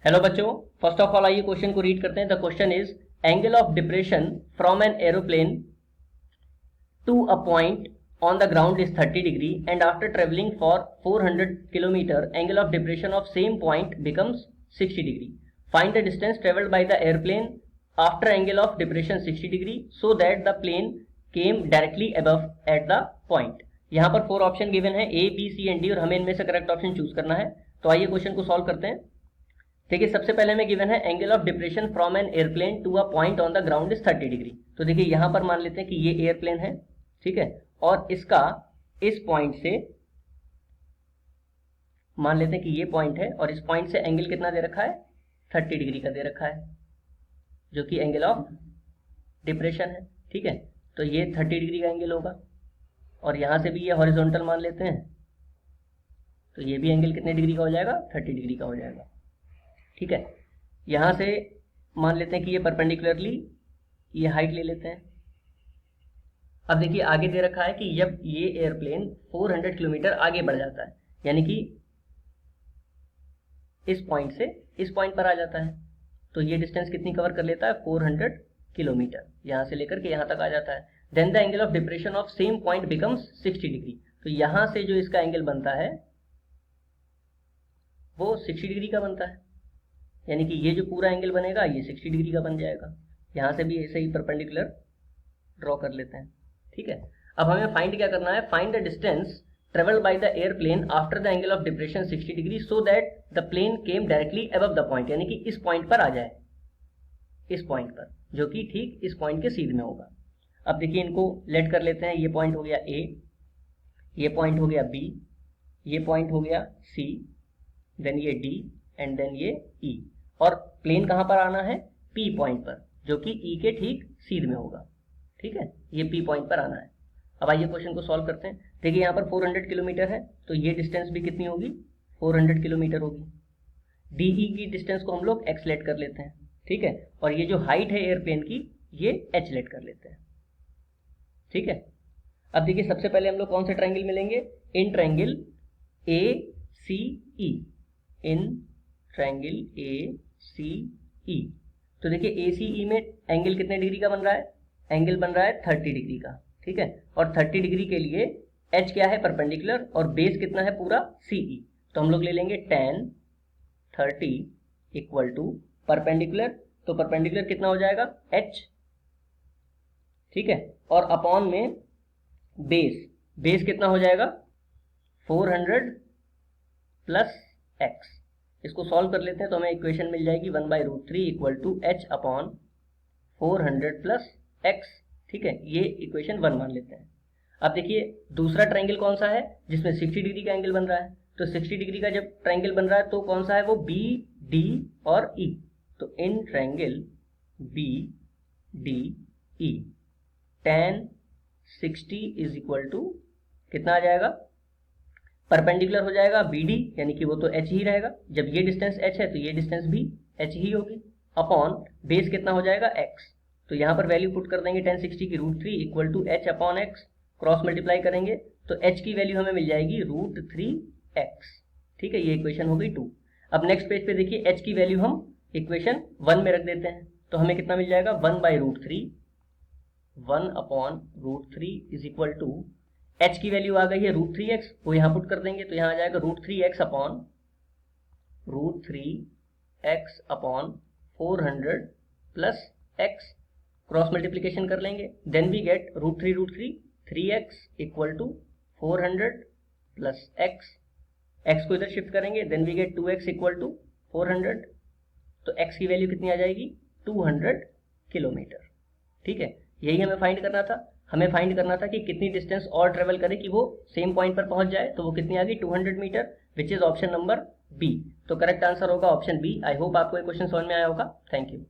Hello बच्चों, first of all आइए question को रीड करते हैं। The question is angle of depression from an aeroplane to a point on the ground is 30 degree and after traveling for 400 kilometer angle of depression of same point becomes 60 degree. Find the distance traveled by the airplane after angle of depression 60 degree so that the plane came directly above at the point. यहाँ पर 4 option given है A, B, C and D और हमें इनमें से correct option choose करना है। तो आइए क्वेश्चन को सॉल्व करते हैं। देखिए सबसे पहले हमें गिवन है angle of depression from an airplane to a point on the ground is 30 degree. तो देखिए यहाँ पर मान लेते हैं कि ये एयरप्लेन है, ठीक है, और इसका इस पॉइंट से मान लेते हैं कि ये पॉइंट है और इस पॉइंट से एंगल कितना दे रखा है, 30 डिग्री का दे रखा है, जो कि एंगल ऑफ डिप्रेशन है, ठीक है। तो ये 30 डिग्री का एंगल होगा और यहां से भी ये हॉरिजॉन्टल मान लेते हैं, तो ये भी एंगल कितने डिग्री का हो जाएगा, 30 डिग्री का हो जाएगा, ठीक है। यहां से मान लेते हैं कि ये परपेंडिकुलरली ये हाइट ले लेते हैं। अब देखिए आगे दे रखा है कि जब ये एयरप्लेन 400 किलोमीटर आगे बढ़ जाता है, यानी कि इस पॉइंट से इस पॉइंट पर आ जाता है, तो ये डिस्टेंस कितनी कवर कर लेता है, 400 किलोमीटर, यहां से लेकर के यहां तक आ जाता है। Then the angle of depression of same point becomes 60 degree. तो यहां से जो इसका एंगल बनता है वो 60 डिग्री का बनता है, यानी कि ये जो पूरा एंगल बनेगा ये 60 डिग्री का बन जाएगा। यहां से भी ऐसे ही परपेंडिकुलर ड्रॉ कर लेते हैं, ठीक है। अब हमें फाइंड क्या करना है, find the distance travelled by the airplane after the angle of depression 60 degree so that the plane came directly above the point, यानी कि इस पॉइंट पर आ जाए, इस पॉइंट पर, जो कि ठीक इस पॉइंट के सीध में होगा। अब देखिए इनको लेट कर लेते हैं। ये पॉइंट हो गया A, ये पॉइंट हो गया B, ये पॉइंट हो गया C, देन ये D एंड देन ये E, और प्लेन कहां पर आना है, P पॉइंट पर, जो कि E के ठीक सीध में होगा, ठीक है। ये P पॉइंट पर आना है। अब आइए क्वेश्चन को सॉल्व करते हैं। देखिए यहाँ पर 400 किलोमीटर है, तो ये डिस्टेंस भी कितनी होगी, 400 किलोमीटर होगी। DE की डिस्टेंस को हम लोग x लेट कर लेते हैं, ठीक है, और ये जो हाइट है एयरप्लेन की ये h लेट कर लेते हैं, ठीक है। अब देखिए सबसे पहले हम लोग कौन से ट्रायंगल मिलेंगे, in triangle ACE, in triangle ACE। तो देखिए ACE में एंगल कितने डिग्री का बन रहा है, एंगल बन रहा है 30 डिग्री का, ठीक है। और 30 डिग्री के लिए h क्या है, परपेंडिकुलर, और बेस कितना है पूरा, CE। तो हम लोग ले लेंगे tan 30 इक्वल टू परपेंडिकुलर, तो परपेंडिकुलर कितना हो जाएगा, h, ठीक है, और अपॉन में बेस, बेस कितना हो जाएगा 400 प्लस x। इसको सॉल्व कर लेते हैं तो हमें इक्वेशन मिल जाएगी 1/√3 equal to h upon 400 plus x, ठीक है। ये इक्वेशन 1 मान लेते हैं। अब देखिए दूसरा ट्रायंगल कौन सा है जिसमें 60 डिग्री का एंगल बन रहा है, तो 60 डिग्री का जब ट्रायंगल बन रहा है तो कौन सा है वो, B, D और E। तो in triangle B, D, E tan 60 is equal to कितना आ जाएगा, परपेंडिकुलर हो जाएगा BD, यानी कि वो तो h ही रहेगा, जब ये डिस्टेंस h है तो ये डिस्टेंस भी h ही होगी, अपॉन बेस कितना हो जाएगा x। तो यहाँ पर वैल्यू पुट कर देंगे tan 60 की √3 equal to h upon x, cross multiply करेंगे तो h की वैल्यू हमें मिल जाएगी √3x, ठीक है। ये इक्वेशन हो गई 2। अब नेक्स्ट पेज पे देखिए h की वैल्यू हम इक्वेशन 1 में रख देते हैं, तो हमें कितना मिल जाएगा, 1/√3, 1 upon √3 is equal to h की वैल्यू आ गई है √3x, वो यहाँ पुट कर देंगे तो यहाँ आ जाएगा √3x upon √3x upon 400 plus x, cross multiplication कर लेंगे, then we get √3 3x equal to 400 plus x, x को इधर शिफ्ट करेंगे, then we get 2x equal to 400, तो x की वैल्यू कितनी आ जाएगी, 200 किलोमीटर, ठीक है। यही हमें फाइंड करना था। हमें फाइंड करना था कि कितनी डिस्टेंस और ट्रेवल करे कि वो सेम पॉइंट पर पहुंच जाए, तो वो कितनी आ गई, 200 metre, which is option number B. तो करेक्ट आंसर होगा ऑप्शन बी। आई होप आपको ये क्वेश्चन समझ में आया होगा। Thank you.